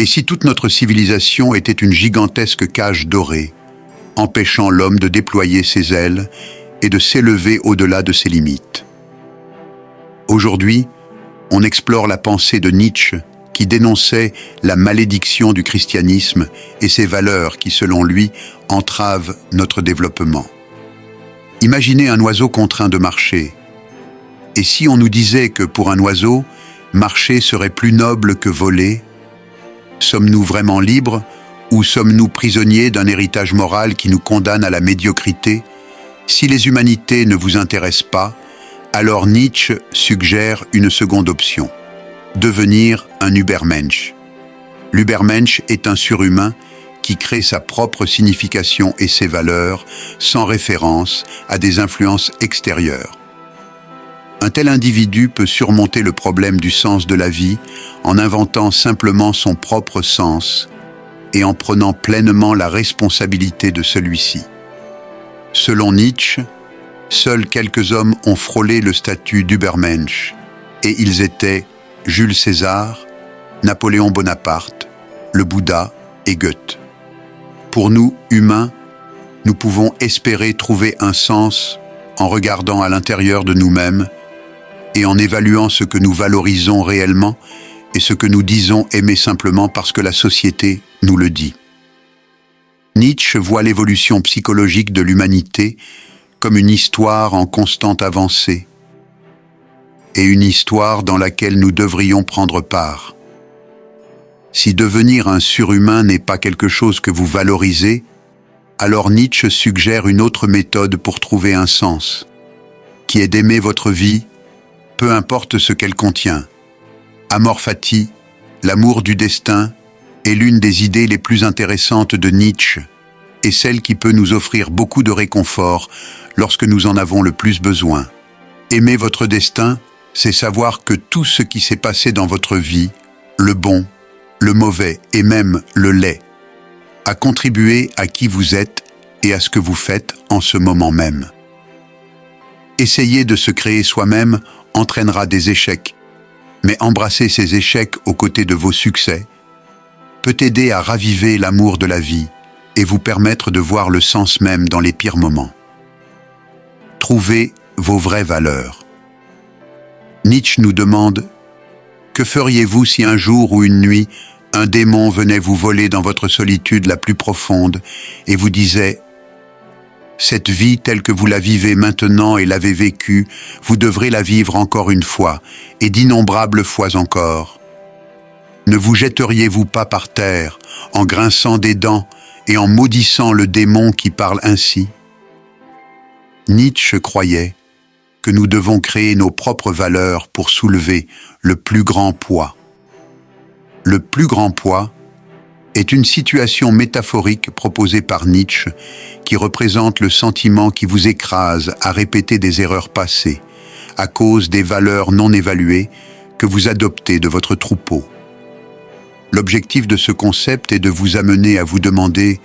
Et si toute notre civilisation était une gigantesque cage dorée, empêchant l'homme de déployer ses ailes et de s'élever au-delà de ses limites? Aujourd'hui, on explore la pensée de Nietzsche qui dénonçait la malédiction du christianisme et ses valeurs qui, selon lui, entravent notre développement. Imaginez un oiseau contraint de marcher. Et si on nous disait que pour un oiseau, marcher serait plus noble que voler? Sommes-nous vraiment libres ou sommes-nous prisonniers d'un héritage moral qui nous condamne à la médiocrité? Si les humanités ne vous intéressent pas, alors Nietzsche suggère une seconde option: devenir un Übermensch. L'Übermensch est un surhumain qui crée sa propre signification et ses valeurs sans référence à des influences extérieures. Un tel individu peut surmonter le problème du sens de la vie en inventant simplement son propre sens et en prenant pleinement la responsabilité de celui-ci. Selon Nietzsche, seuls quelques hommes ont frôlé le statut d'Übermensch, et ils étaient Jules César, Napoléon Bonaparte, le Bouddha et Goethe. Pour nous, humains, nous pouvons espérer trouver un sens en regardant à l'intérieur de nous-mêmes et en évaluant ce que nous valorisons réellement et ce que nous disons aimer simplement parce que la société nous le dit. Nietzsche voit l'évolution psychologique de l'humanité comme une histoire en constante avancée et une histoire dans laquelle nous devrions prendre part. Si devenir un surhumain n'est pas quelque chose que vous valorisez, alors Nietzsche suggère une autre méthode pour trouver un sens, qui est d'aimer votre vie, peu importe ce qu'elle contient. Amor fati, l'amour du destin, est l'une des idées les plus intéressantes de Nietzsche et celle qui peut nous offrir beaucoup de réconfort lorsque nous en avons le plus besoin. Aimer votre destin, c'est savoir que tout ce qui s'est passé dans votre vie, le bon, le mauvais et même le laid, a contribué à qui vous êtes et à ce que vous faites en ce moment même. Essayer de se créer soi-même entraînera des échecs, mais embrasser ces échecs aux côtés de vos succès peut aider à raviver l'amour de la vie et vous permettre de voir le sens même dans les pires moments. Trouvez vos vraies valeurs. Nietzsche nous demande: que feriez-vous si un jour ou une nuit, un démon venait vous voler dans votre solitude la plus profonde et vous disait: cette vie telle que vous la vivez maintenant et l'avez vécue, vous devrez la vivre encore une fois, et d'innombrables fois encore. Ne vous jetteriez-vous pas par terre, en grinçant des dents et en maudissant le démon qui parle ainsi? Nietzsche croyait que nous devons créer nos propres valeurs pour soulever le plus grand poids. Le plus grand poids est une situation métaphorique proposée par Nietzsche qui représente le sentiment qui vous écrase à répéter des erreurs passées à cause des valeurs non évaluées que vous adoptez de votre troupeau. L'objectif de ce concept est de vous amener à vous demander: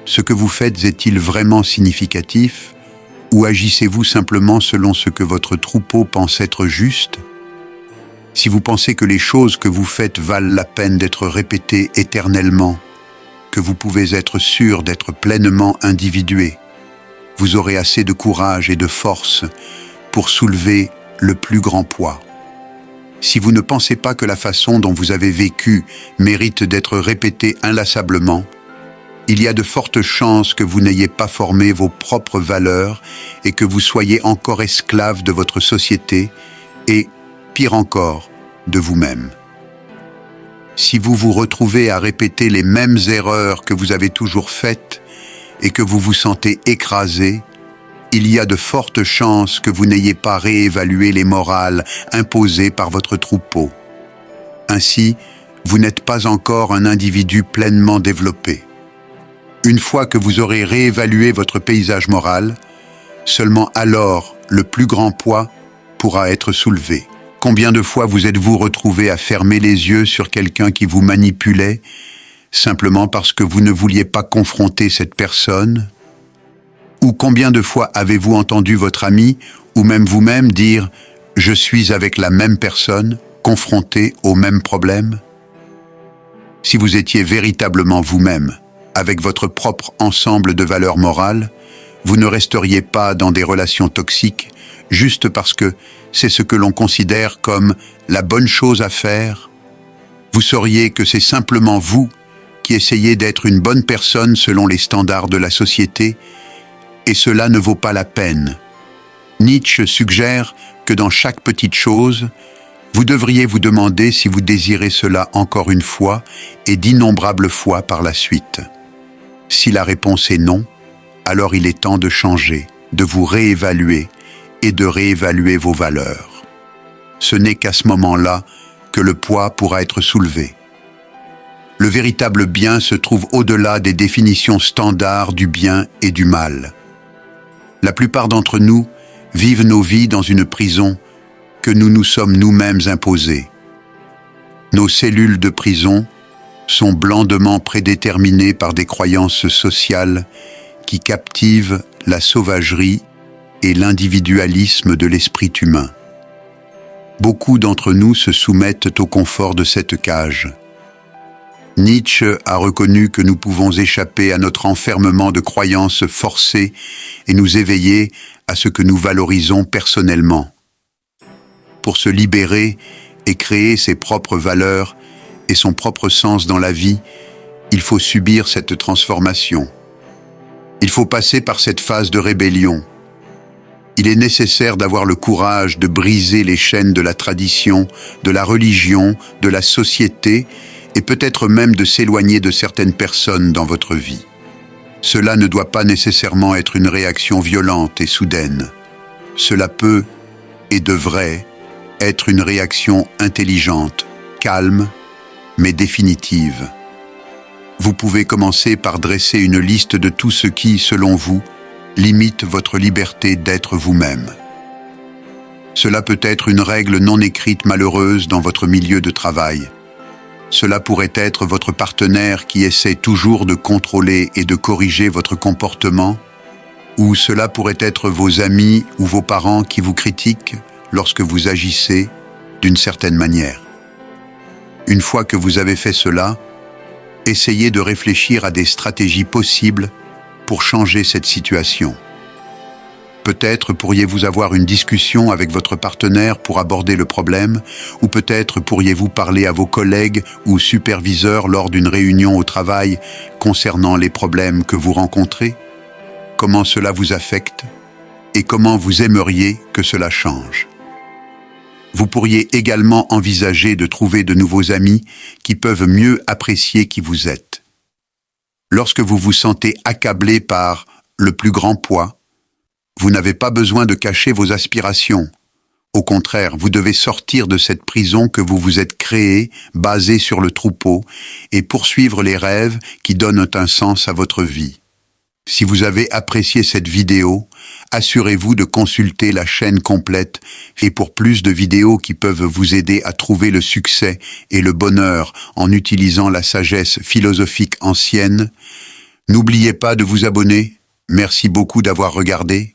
ce que vous faites est-il vraiment significatif ou agissez-vous simplement selon ce que votre troupeau pense être juste? Si vous pensez que les choses que vous faites valent la peine d'être répétées éternellement, que vous pouvez être sûr d'être pleinement individué, vous aurez assez de courage et de force pour soulever le plus grand poids. Si vous ne pensez pas que la façon dont vous avez vécu mérite d'être répétée inlassablement, il y a de fortes chances que vous n'ayez pas formé vos propres valeurs et que vous soyez encore esclave de votre société et, pire encore, de vous-même. Si vous vous retrouvez à répéter les mêmes erreurs que vous avez toujours faites et que vous vous sentez écrasé, il y a de fortes chances que vous n'ayez pas réévalué les morales imposées par votre troupeau. Ainsi, vous n'êtes pas encore un individu pleinement développé. Une fois que vous aurez réévalué votre paysage moral, seulement alors le plus grand poids pourra être soulevé. Combien de fois vous êtes-vous retrouvé à fermer les yeux sur quelqu'un qui vous manipulait, simplement parce que vous ne vouliez pas confronter cette personne? Ou combien de fois avez-vous entendu votre ami, ou même vous-même, dire « Je suis avec la même personne, confronté au même problème » Si vous étiez véritablement vous-même, avec votre propre ensemble de valeurs morales, vous ne resteriez pas dans des relations toxiques juste parce que c'est ce que l'on considère comme la bonne chose à faire. Vous sauriez que c'est simplement vous qui essayez d'être une bonne personne selon les standards de la société, et cela ne vaut pas la peine. Nietzsche suggère que dans chaque petite chose, vous devriez vous demander si vous désirez cela encore une fois et d'innombrables fois par la suite. Si la réponse est non, alors il est temps de changer, de vous réévaluer et de réévaluer vos valeurs. Ce n'est qu'à ce moment-là que le poids pourra être soulevé. Le véritable bien se trouve au-delà des définitions standards du bien et du mal. La plupart d'entre nous vivent nos vies dans une prison que nous nous sommes nous-mêmes imposée. Nos cellules de prison sont blandement prédéterminées par des croyances sociales qui captivent la sauvagerie et l'individualisme de l'esprit humain. Beaucoup d'entre nous se soumettent au confort de cette cage. Nietzsche a reconnu que nous pouvons échapper à notre enfermement de croyances forcées et nous éveiller à ce que nous valorisons personnellement. Pour se libérer et créer ses propres valeurs et son propre sens dans la vie, il faut subir cette transformation. Il faut passer par cette phase de rébellion. Il est nécessaire d'avoir le courage de briser les chaînes de la tradition, de la religion, de la société, et peut-être même de s'éloigner de certaines personnes dans votre vie. Cela ne doit pas nécessairement être une réaction violente et soudaine. Cela peut et devrait être une réaction intelligente, calme, mais définitive. Vous pouvez commencer par dresser une liste de tout ce qui, selon vous, limite votre liberté d'être vous-même. Cela peut être une règle non écrite malheureuse dans votre milieu de travail. Cela pourrait être votre partenaire qui essaie toujours de contrôler et de corriger votre comportement, ou cela pourrait être vos amis ou vos parents qui vous critiquent lorsque vous agissez d'une certaine manière. Une fois que vous avez fait cela, essayez de réfléchir à des stratégies possibles pour changer cette situation. Peut-être pourriez-vous avoir une discussion avec votre partenaire pour aborder le problème, ou peut-être pourriez-vous parler à vos collègues ou superviseurs lors d'une réunion au travail concernant les problèmes que vous rencontrez. Comment cela vous affecte et comment vous aimeriez que cela change. Vous pourriez également envisager de trouver de nouveaux amis qui peuvent mieux apprécier qui vous êtes. Lorsque vous vous sentez accablé par le plus grand poids, vous n'avez pas besoin de cacher vos aspirations. Au contraire, vous devez sortir de cette prison que vous vous êtes créée, basée sur le troupeau, et poursuivre les rêves qui donnent un sens à votre vie. Si vous avez apprécié cette vidéo, assurez-vous de consulter la chaîne complète et pour plus de vidéos qui peuvent vous aider à trouver le succès et le bonheur en utilisant la sagesse philosophique ancienne, n'oubliez pas de vous abonner. Merci beaucoup d'avoir regardé.